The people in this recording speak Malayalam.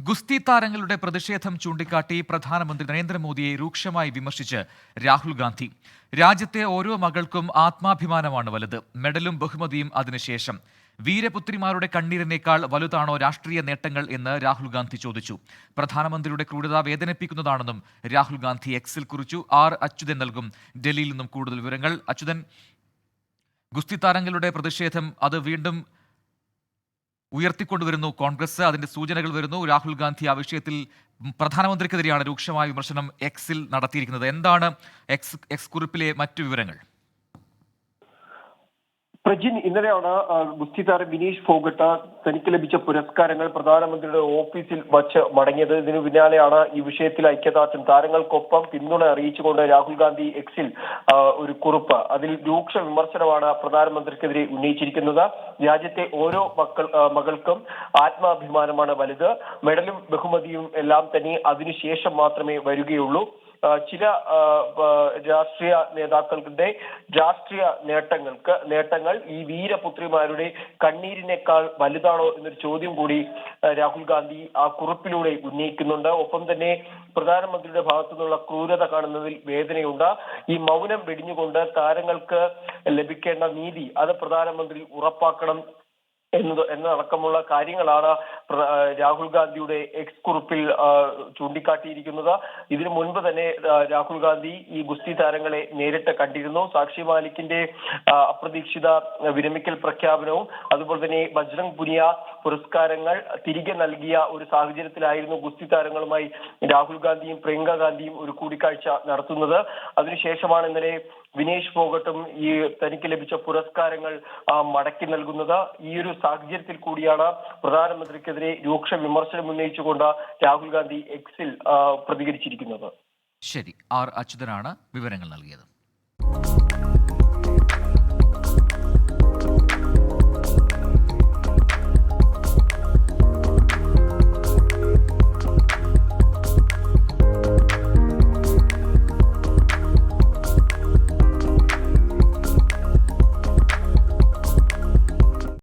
ഗുസ്തി താരങ്ങളുടെ പ്രതിഷേധം ചൂണ്ടിക്കാട്ടി പ്രധാനമന്ത്രി നരേന്ദ്രമോദിയെ രൂക്ഷമായി വിമർശിച്ച് രാഹുൽ ഗാന്ധി. രാജ്യത്തെ ഓരോ മകൾക്കും ആത്മാഭിമാനമാണ് വലുത്, മെഡലും ബഹുമതിയും അതിനുശേഷം. വീരപുത്രിമാരുടെ കണ്ണീരിനേക്കാൾ വലുതാണോ രാഷ്ട്രീയ നേട്ടങ്ങൾ എന്ന് രാഹുൽ ഗാന്ധി ചോദിച്ചു. പ്രധാനമന്ത്രിയുടെ ക്രൂരത വേദനിപ്പിക്കുന്നതാണെന്നും രാഹുൽ ഗാന്ധി എക്സിൽ കുറിച്ചു. അച്യുതൻ നൽകും ഡൽഹിയിൽ നിന്നും കൂടുതൽ വിവരങ്ങൾ. അച്യുതൻ, ഗുസ്തി താരങ്ങളുടെ പ്രതിഷേധം അത് വീണ്ടും ഉയർത്തിക്കൊണ്ടുവരുന്നു കോൺഗ്രസ്, അതിന്റെ സൂചനകൾ വരുന്നു. രാഹുൽ ഗാന്ധി ആ വിഷയത്തിൽ പ്രധാനമന്ത്രിക്കെതിരെയാണ് രൂക്ഷമായ വിമർശനം എക്സിൽ നടത്തിയിരിക്കുന്നത്. എന്താണ് എക്സ് കുറിപ്പിലെ മറ്റു വിവരങ്ങൾ? പ്രജിൻ, ഇന്നലെയാണ് ഗുസ്തി താരം വിനീഷ് ഫോഗട്ട് തനിക്ക് ലഭിച്ച പുരസ്കാരങ്ങൾ പ്രധാനമന്ത്രിയുടെ ഓഫീസിൽ വച്ച് മടങ്ങിയത്. ഇതിനു പിന്നാലെയാണ് ഈ വിഷയത്തിൽ ഐക്യദാർഢ്യം താരങ്ങൾക്കൊപ്പം പിന്തുണ അറിയിച്ചുകൊണ്ട് രാഹുൽ ഗാന്ധി എക്സിൽ ഒരു കുറിപ്പ്. അതിൽ രൂക്ഷ വിമർശനമാണ് പ്രധാനമന്ത്രിക്കെതിരെ ഉന്നയിച്ചിരിക്കുന്നത്. രാജ്യത്തെ ഓരോ മകൾക്കും ആത്മാഭിമാനമാണ് വലുത്, മെഡലും ബഹുമതിയും എല്ലാം തന്നെ അതിനുശേഷം മാത്രമേ വരികയുള്ളൂ. ചില രാഷ്ട്രീയ നേതാക്കളുടെ രാഷ്ട്രീയ നേട്ടങ്ങൾ ഈ വീരപുത്രിമാരുടെ കണ്ണീരിനേക്കാൾ വലുതാണോ എന്നൊരു ചോദ്യം കൂടി രാഹുൽ ഗാന്ധി ആ കുറിപ്പിലൂടെ ഉന്നയിക്കുന്നുണ്ട്. ഒപ്പം തന്നെ പ്രധാനമന്ത്രിയുടെ ഭാഗത്തു നിന്നുള്ള ക്രൂരത കാണുന്നതിൽ വേദനയുണ്ട്. ഈ മൗനം വെടിഞ്ഞുകൊണ്ട് താരങ്ങൾക്ക് ലഭിക്കേണ്ട നീതി അത് പ്രധാനമന്ത്രി ഉറപ്പാക്കണം എന്നതടക്കമുള്ള കാര്യങ്ങളാണ് രാഹുൽ ഗാന്ധിയുടെ എക്സ് കുറിപ്പിൽ ചൂണ്ടിക്കാട്ടിയിരിക്കുന്നത്. ഇതിനു മുൻപ് തന്നെ രാഹുൽ ഗാന്ധി ഈ ഗുസ്തി താരങ്ങളെ നേരിട്ട് കണ്ടിരുന്നു. സാക്ഷി മാലിക്കിന്റെ അപ്രതീക്ഷിത വിരമിക്കൽ പ്രഖ്യാപനവും അതുപോലെ തന്നെ ബജ്രംഗ് പുനിയ പുരസ്കാരങ്ങൾ തിരികെ നൽകിയ ഒരു സാഹചര്യത്തിലായിരുന്നു ഗുസ്തി താരങ്ങളുമായി രാഹുൽ ഗാന്ധിയും പ്രിയങ്ക ഗാന്ധിയും ഒരു കൂടിക്കാഴ്ച നടത്തുന്നത്. അതിനുശേഷമാണ് ഇന്നലെ വിനേഷ് ഫോഗട്ടും ഈ തനിക്ക് ലഭിച്ച പുരസ്കാരങ്ങൾ മടക്കി നൽകുന്നത്. ഈ ഒരു സാഹചര്യത്തിൽ കൂടിയാണ് പ്രധാനമന്ത്രിക്കെതിരെ രൂക്ഷ വിമർശനം ഉന്നയിച്ചുകൊണ്ട് രാഹുൽ ഗാന്ധി എക്സിൽ പ്രതികരിച്ചിരിക്കുന്നത്. ശരി, അച്യുതനാണ് വിവരങ്ങൾ നൽകിയത്.